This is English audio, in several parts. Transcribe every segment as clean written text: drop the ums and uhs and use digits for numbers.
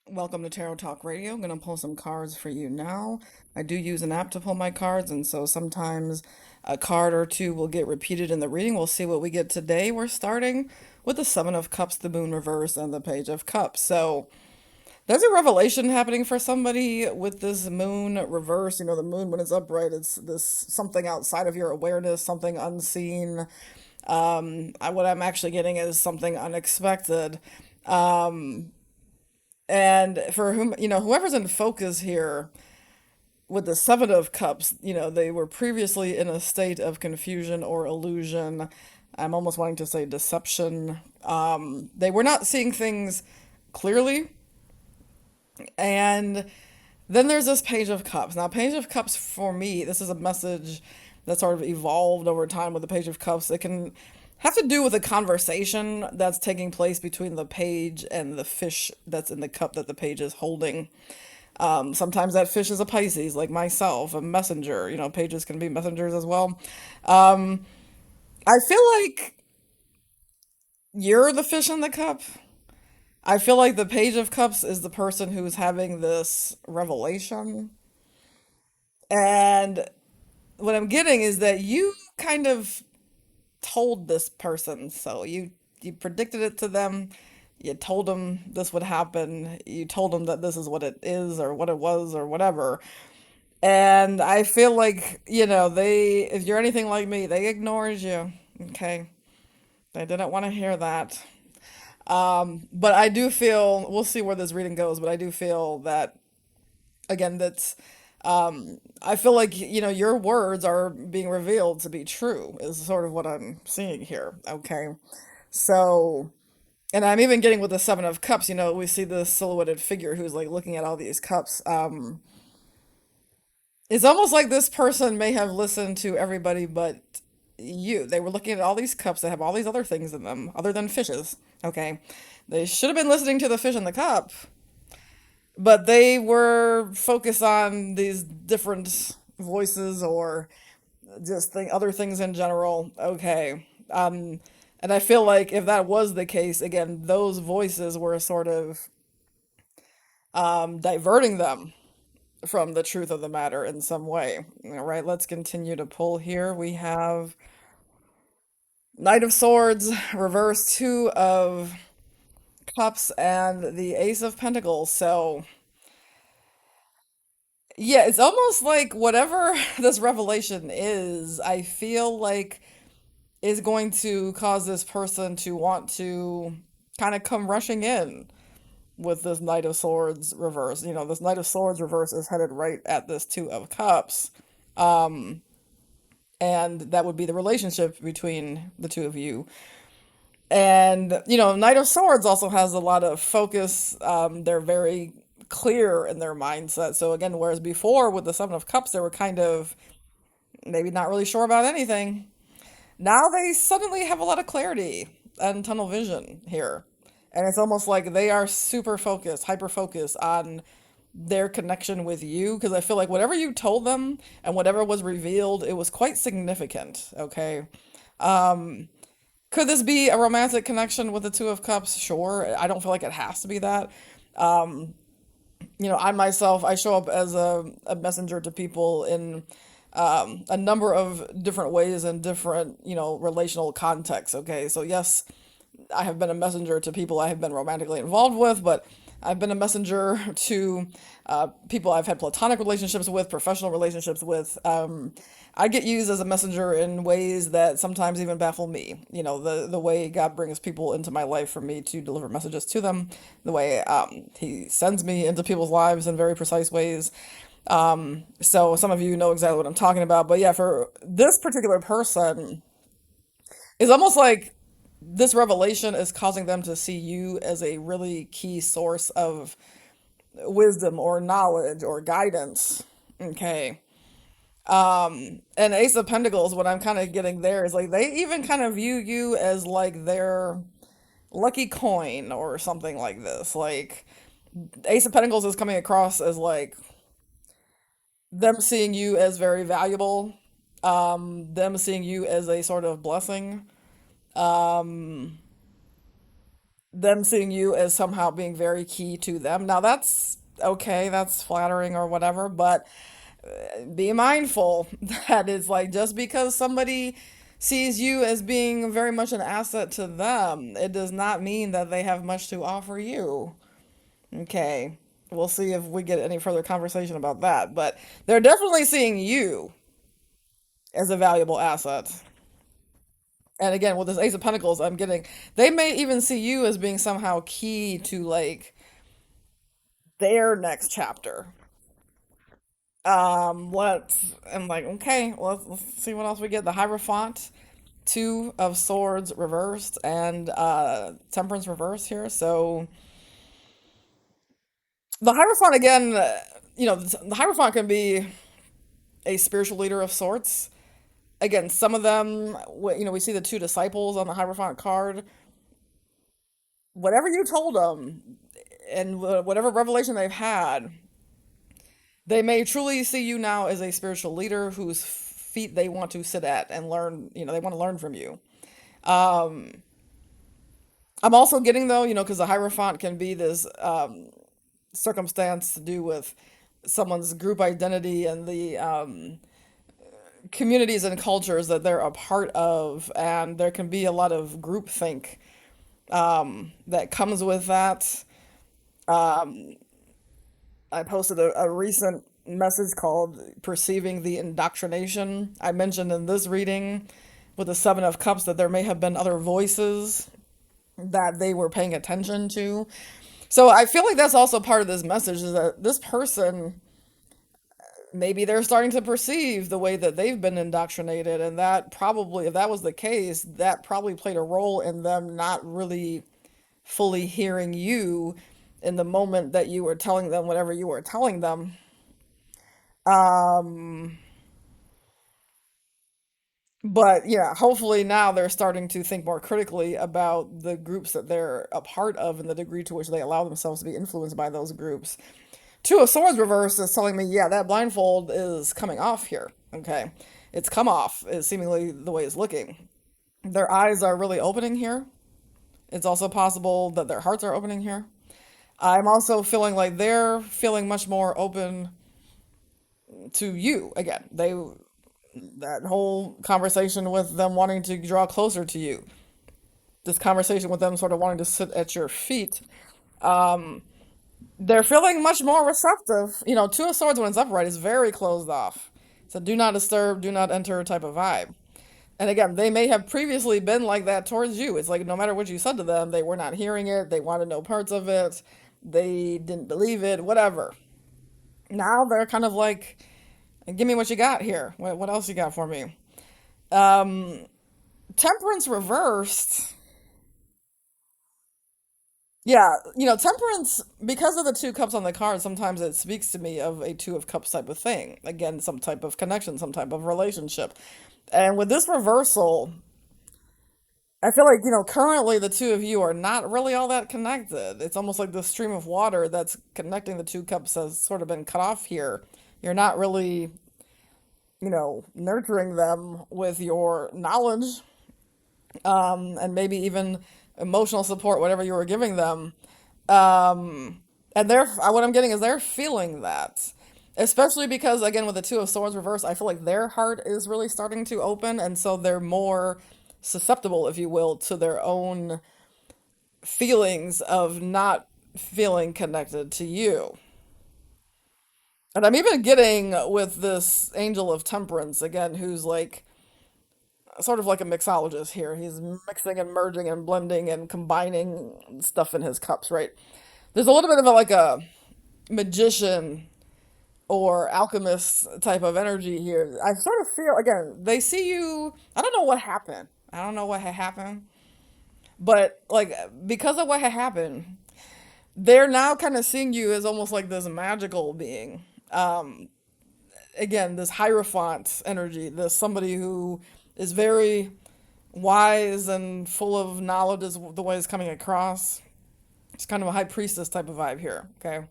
Welcome to Tarot Talk Radio. I'm going to pull some cards for you now. I do use an app to pull my cards, and so sometimes a card or two will get repeated in the reading. We'll see what we get today. We're starting with the Seven of Cups, the Moon reverse, and the Page of Cups. So there's a revelation happening for somebody with this moon reverse. You know, the moon when it's upright, it's this something outside of your awareness, something unseen. What I'm actually getting is something unexpected. And for whom, whoever's in focus here with the Seven of Cups, they were previously in a state of confusion or illusion. I'm almost wanting to say deception. They were not seeing things clearly. And then there's this Page of Cups. Now, Page of Cups for me, this is a message that sort of evolved over time with the Page of Cups. It can have to do with a conversation that's taking place between the page and the fish that's in the cup that the page is holding. Sometimes that fish is a Pisces, like myself, a messenger. Pages can be messengers as well. I feel like you're the fish in the cup. I feel like the Page of Cups is the person who's having this revelation. And what I'm getting is that you kind of told this person, so you predicted it to them. You told them this would happen. You told them that this is what it is or what it was or whatever. And I feel like, they, if you're anything like me, they ignored you. Okay. They didn't want to hear that. But I do feel, we'll see where this reading goes, but I do feel that, again, I feel like, your words are being revealed to be true, is sort of what I'm seeing here. Okay. So, and I'm even getting with the Seven of Cups, we see the silhouetted figure who's like looking at all these cups. It's almost like this person may have listened to everybody but you. They were looking at all these cups that have all these other things in them, other than fishes. Okay. They should have been listening to the fish in the cup, but they were focused on these different voices or just other things in general. Okay. And I feel like if that was the case, again, those voices were sort of diverting them from the truth of the matter in some way. All right, let's continue to pull here. We have Knight of Swords, reverse Two of Cups, and the Ace of Pentacles. So, yeah, it's almost like whatever this revelation is, I feel like is going to cause this person to want to kind of come rushing in with this Knight of Swords reverse. This Knight of Swords reverse is headed right at this Two of Cups. And that would be the relationship between the two of you. And, Knight of Swords also has a lot of focus. They're very clear in their mindset. So, again, whereas before with the Seven of Cups, they were kind of maybe not really sure about anything. Now they suddenly have a lot of clarity and tunnel vision here. And it's almost like they are super focused, hyper focused on their connection with you. Because I feel like whatever you told them and whatever was revealed, it was quite significant. Okay. Could this be a romantic connection with the Two of Cups? Sure. I don't feel like it has to be that. I myself, I show up as a messenger to people in a number of different ways and different, relational contexts. Okay. So, yes, I have been a messenger to people I have been romantically involved with, but I've been a messenger to people I've had platonic relationships with, professional relationships with. I get used as a messenger in ways that sometimes even baffle me. The way God brings people into my life for me to deliver messages to them, the way He sends me into people's lives in very precise ways. So some of you know exactly what I'm talking about. But yeah, for this particular person, it's almost like this revelation is causing them to see you as a really key source of wisdom or knowledge or guidance. Okay. And Ace of Pentacles, what I'm kind of getting there is like they even kind of view you as like their lucky coin or something like this. Like Ace of Pentacles is coming across as like them seeing you as very valuable, them seeing you as a sort of blessing, them seeing you as somehow being very key to them. Now that's okay, that's flattering or whatever, but be mindful that it's like just because somebody sees you as being very much an asset to them, it does not mean that they have much to offer you. Okay. We'll see if we get any further conversation about that, but they're definitely seeing you as a valuable asset. And again, with this Ace of Pentacles, I'm getting they may even see you as being somehow key to like their next chapter. Let's I'm like, okay, let's see what else we get. The Hierophant, Two of Swords reversed, and Temperance reversed here. So the Hierophant again, the Hierophant can be a spiritual leader of sorts. Again, some of them, we see the two disciples on the Hierophant card. Whatever you told them, and whatever revelation they've had, they may truly see you now as a spiritual leader whose feet they want to sit at and learn. They want to learn from you. Um, I'm also getting though, because the Hierophant can be this circumstance to do with someone's group identity and the communities and cultures that they're a part of, and there can be a lot of groupthink that comes with that. I posted a recent message called Perceiving the Indoctrination. I mentioned in this reading with the Seven of Cups that there may have been other voices that they were paying attention to. So I feel like that's also part of this message is that this person, maybe they're starting to perceive the way that they've been indoctrinated. And that probably, if that was the case, that probably played a role in them not really fully hearing you in the moment that you were telling them whatever you were telling them. Um, but yeah, hopefully now they're starting to think more critically about the groups that they're a part of and the degree to which they allow themselves to be influenced by those groups. Two of Swords reverse is telling me, yeah, that blindfold is coming off here. Okay. It's come off, is seemingly the way it's looking. Their eyes are really opening here. It's also possible that their hearts are opening here. I'm also feeling like they're feeling much more open to you again. That whole conversation with them wanting to draw closer to you, this conversation with them sort of wanting to sit at your feet, they're feeling much more receptive. Two of Swords when it's upright is very closed off. It's a do not disturb, do not enter type of vibe. And again, they may have previously been like that towards you. It's like no matter what you said to them, they were not hearing it. They wanted no parts of it. They didn't believe it, whatever. Now they're kind of like, give me what you got here. What else you got for me? Um, Temperance reversed. Yeah, temperance, because of the two cups on the card, sometimes it speaks to me of a two of cups type of thing. Again, some type of connection, some type of relationship. And with this reversal, I feel like, currently the two of you are not really all that connected. It's almost like the stream of water that's connecting the two cups has sort of been cut off here. You're not really, nurturing them with your knowledge, and maybe even emotional support, whatever you were giving them. And what I'm getting is they're feeling that. Especially because, again, with the Two of Swords reverse, I feel like their heart is really starting to open, and so they're more susceptible, if you will, to their own feelings of not feeling connected to you. And I'm even getting with this Angel of Temperance, again, who's like sort of like a mixologist here. He's mixing and merging and blending and combining stuff in his cups, right? There's a little bit of like a magician or alchemist type of energy here. I sort of feel again, they see you. I don't know what happened. I don't know what had happened, but like because of what had happened, they're now kind of seeing you as almost like this magical being. Again, this hierophant energy, this somebody who is very wise and full of knowledge is the way it's coming across. It's kind of a high priestess type of vibe here. Okay.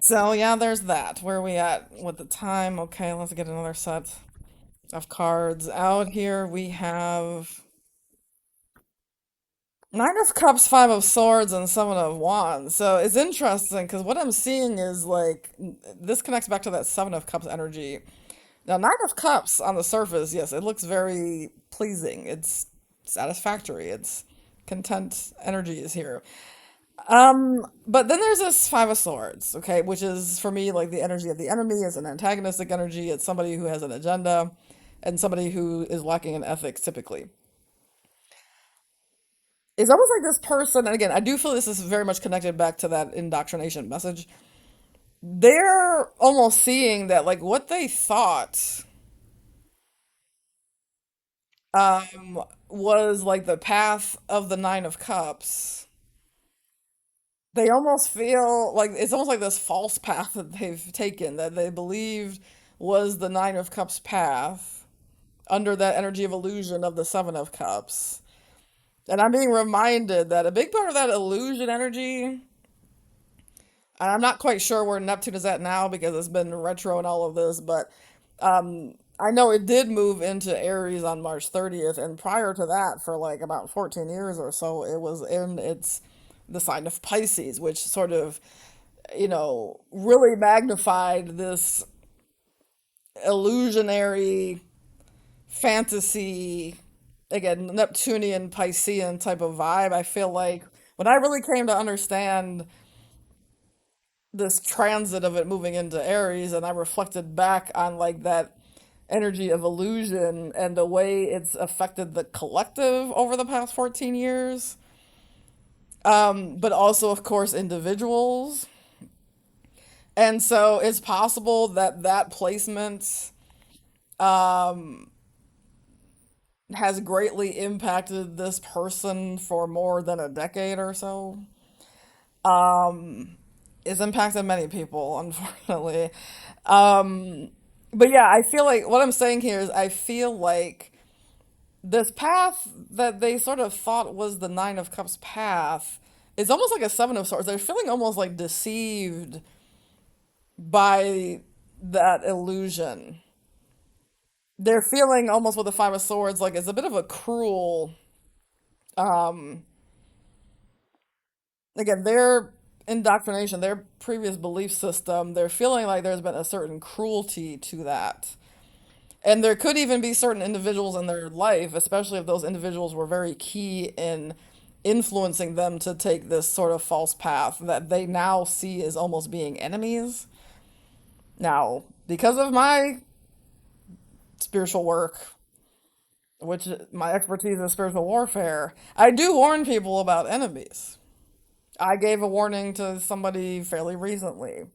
So yeah, there's that. Where are we at with the time? Okay, let's get another set of cards out here. We have Nine of Cups, Five of Swords, and Seven of Wands. So it's interesting because what I'm seeing is like this connects back to that Seven of Cups energy. Now, Nine of Cups on the surface, yes, it looks very pleasing. It's satisfactory. It's content energy is here. But then there's this Five of Swords, okay, which is for me like the energy of the enemy is an antagonistic energy. It's somebody who has an agenda and somebody who is lacking in ethics typically. It's almost like this person, and again, I do feel this is very much connected back to that indoctrination message. They're almost seeing that like what they thought was like the path of the Nine of Cups. They almost feel like it's almost like this false path that they've taken that they believed was the Nine of Cups path under that energy of illusion of the Seven of Cups. And I'm being reminded that a big part of that illusion energy, and I'm not quite sure where Neptune is at now because it's been retro and all of this, but I know it did move into Aries on March 30th, and prior to that, for like about 14 years or so, it was in its the sign of Pisces, which sort of, really magnified this illusionary fantasy, again, Neptunian Piscean type of vibe. I feel like when I really came to understand this transit of it moving into Aries, and I reflected back on like that energy of illusion and the way it's affected the collective over the past 14 years. But also, of course, individuals. And so it's possible that that placement has greatly impacted this person for more than a decade or so. It's impacted many people, unfortunately. But yeah, I feel like what I'm saying here is I feel like this path that they sort of thought was the Nine of Cups path is almost like a Seven of Swords. They're feeling almost like deceived by that illusion. They're feeling almost with the Five of Swords like it's a bit of a cruel, again, their indoctrination, their previous belief system, they're feeling like there's been a certain cruelty to that. And there could even be certain individuals in their life, especially if those individuals were very key in influencing them to take this sort of false path that they now see as almost being enemies. Now, because of my spiritual work, which my expertise is spiritual warfare, I do warn people about enemies. I gave a warning to somebody fairly recently.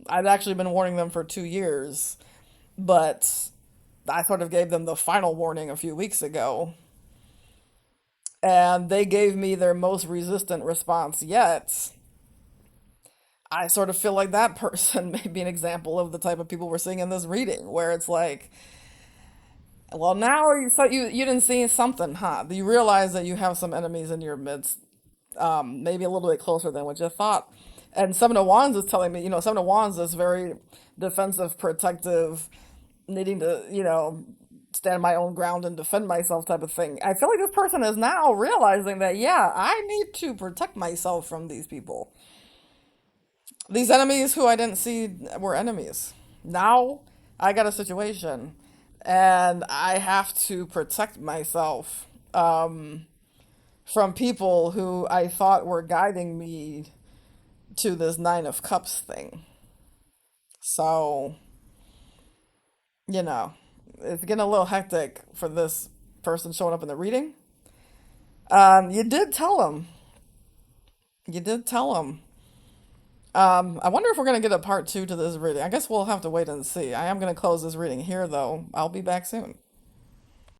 I've actually been warning them for 2 years, but I sort of gave them the final warning a few weeks ago, and they gave me their most resistant response yet. I sort of feel like that person may be an example of the type of people we're seeing in this reading, where it's like, well, now you thought you didn't see something, huh? You realize that you have some enemies in your midst, maybe a little bit closer than what you thought. And Seven of Wands is telling me, Seven of Wands is very defensive, protective, needing to, stand my own ground and defend myself type of thing. I feel like this person is now realizing that, yeah, I need to protect myself from these people. These enemies who I didn't see were enemies. Now I got a situation and I have to protect myself from people who I thought were guiding me to this Nine of Cups thing. So, you know, it's getting a little hectic for this person showing up in the reading. You did tell him. You did tell him. I wonder if we're going to get a part two to this reading. I guess we'll have to wait and see. I am going to close this reading here, though. I'll be back soon.